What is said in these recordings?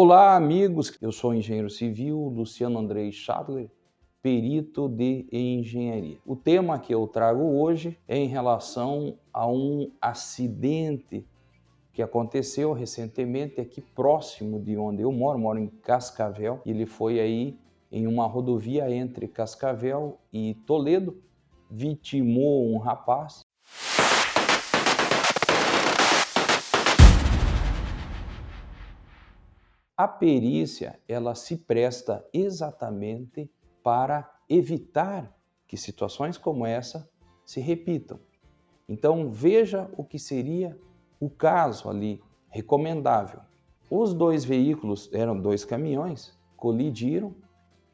Olá, amigos. Eu sou o engenheiro civil Luciano Andrei Schadler, perito de engenharia. O tema que eu trago hoje é em relação a um acidente que aconteceu recentemente aqui próximo de onde eu moro em Cascavel. Ele foi aí em uma rodovia entre Cascavel e Toledo, vitimou um rapaz. A perícia, ela se presta exatamente para evitar que situações como essa se repitam. Então, veja o que seria o caso ali recomendável. Os dois veículos, eram dois caminhões, colidiram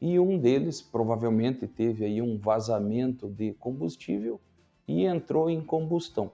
e um deles provavelmente teve aí um vazamento de combustível e entrou em combustão.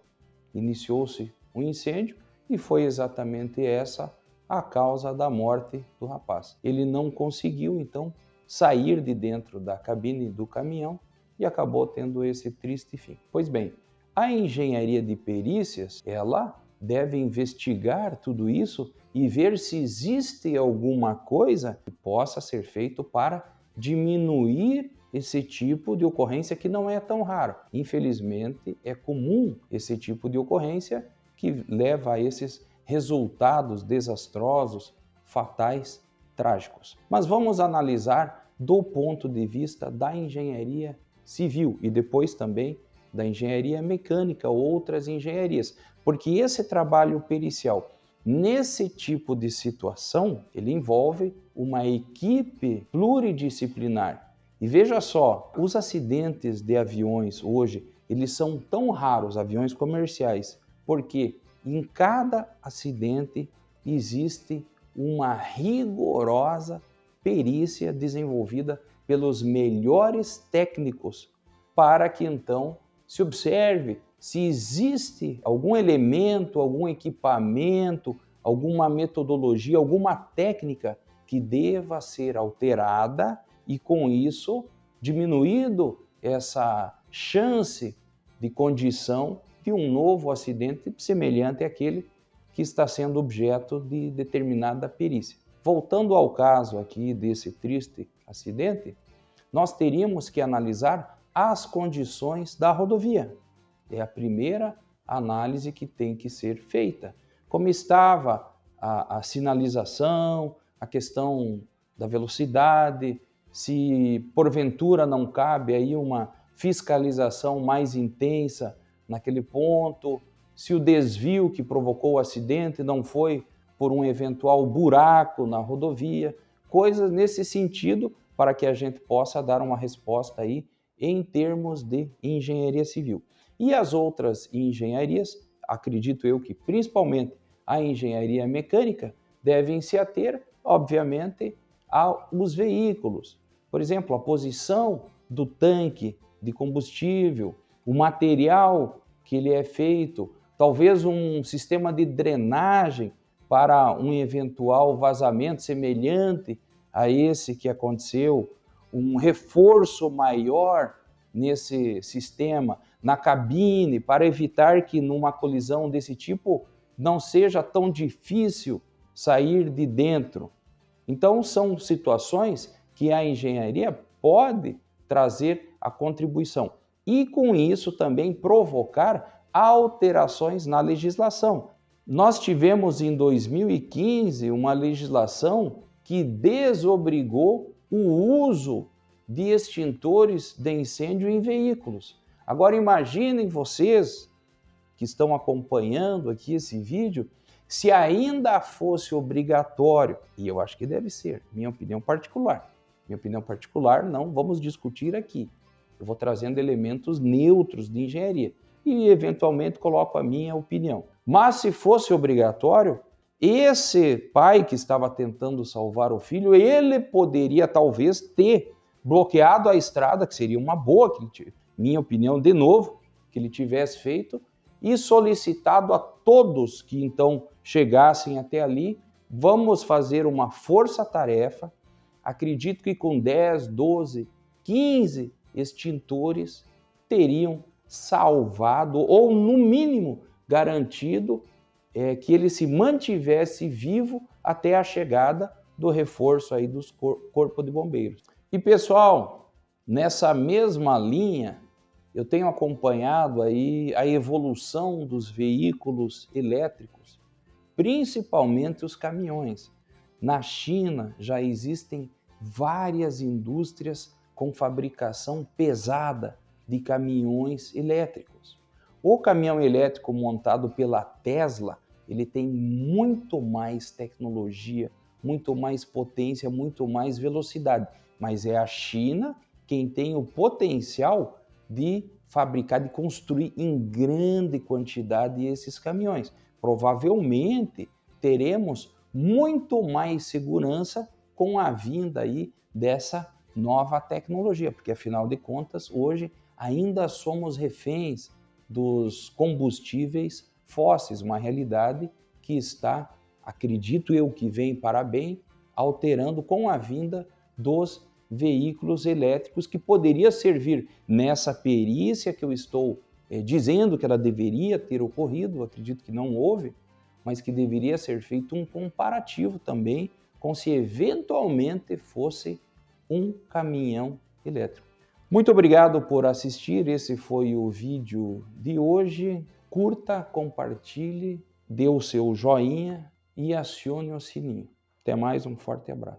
Iniciou-se um incêndio e foi exatamente essa a causa da morte do rapaz. Ele não conseguiu, então, sair de dentro da cabine do caminhão e acabou tendo esse triste fim. Pois bem, a engenharia de perícias, ela deve investigar tudo isso e ver se existe alguma coisa que possa ser feito para diminuir esse tipo de ocorrência que não é tão raro. Infelizmente, é comum esse tipo de ocorrência que leva a esses resultados desastrosos, fatais, trágicos. Mas vamos analisar do ponto de vista da engenharia civil e depois também da engenharia mecânica ou outras engenharias, porque esse trabalho pericial, nesse tipo de situação, ele envolve uma equipe pluridisciplinar. E veja só, os acidentes de aviões hoje, eles são tão raros, aviões comerciais, porque em cada acidente existe uma rigorosa perícia desenvolvida pelos melhores técnicos para que então se observe se existe algum elemento, algum equipamento, alguma metodologia, alguma técnica que deva ser alterada e com isso diminuído essa chance de condição de um novo acidente semelhante àquele que está sendo objeto de determinada perícia. Voltando ao caso aqui desse triste acidente, nós teríamos que analisar as condições da rodovia. É a primeira análise que tem que ser feita. Como estava a sinalização, a questão da velocidade, se porventura não cabe aí uma fiscalização mais intensa naquele ponto, se o desvio que provocou o acidente não foi por um eventual buraco na rodovia, coisas nesse sentido para que a gente possa dar uma resposta aí em termos de engenharia civil. E as outras engenharias, acredito eu que principalmente a engenharia mecânica, devem se ater, obviamente, aos veículos. Por exemplo, a posição do tanque de combustível, o material que ele é feito, talvez um sistema de drenagem para um eventual vazamento semelhante a esse que aconteceu, um reforço maior nesse sistema, na cabine, para evitar que numa colisão desse tipo não seja tão difícil sair de dentro. Então são situações que a engenharia pode trazer a contribuição e com isso também provocar alterações na legislação. Nós tivemos em 2015 uma legislação que desobrigou o uso de extintores de incêndio em veículos. Agora imaginem vocês que estão acompanhando aqui esse vídeo, se ainda fosse obrigatório, e eu acho que deve ser, minha opinião particular. Minha opinião particular não vamos discutir aqui. Eu vou trazendo elementos neutros de engenharia e eventualmente coloco a minha opinião. Mas se fosse obrigatório, esse pai que estava tentando salvar o filho, ele poderia talvez ter bloqueado a estrada, que seria uma boa, minha opinião de novo, que ele tivesse feito, e solicitado a todos que então chegassem até ali, vamos fazer uma força-tarefa. Acredito que com 10, 12, 15 extintores teriam salvado ou no mínimo garantido que ele se mantivesse vivo até a chegada do reforço aí dos Corpo de Bombeiros. E pessoal, nessa mesma linha, eu tenho acompanhado aí a evolução dos veículos elétricos, principalmente os caminhões. Na China já existem várias indústrias com fabricação pesada de caminhões elétricos. O caminhão elétrico montado pela Tesla, ele tem muito mais tecnologia, muito mais potência, muito mais velocidade, mas é a China quem tem o potencial de fabricar, de construir em grande quantidade esses caminhões. Provavelmente teremos muito mais segurança com a vinda aí dessa nova tecnologia, porque afinal de contas, hoje ainda somos reféns dos combustíveis fósseis, uma realidade que está, acredito eu que vem para bem, alterando com a vinda dos veículos elétricos, que poderia servir nessa perícia que eu estou dizendo que ela deveria ter ocorrido, acredito que não houve, mas que deveria ser feito um comparativo também com se eventualmente fosse um caminhão elétrico. Muito obrigado por assistir, esse foi o vídeo de hoje. Curta, compartilhe, dê o seu joinha e acione o sininho. Até mais, um forte abraço.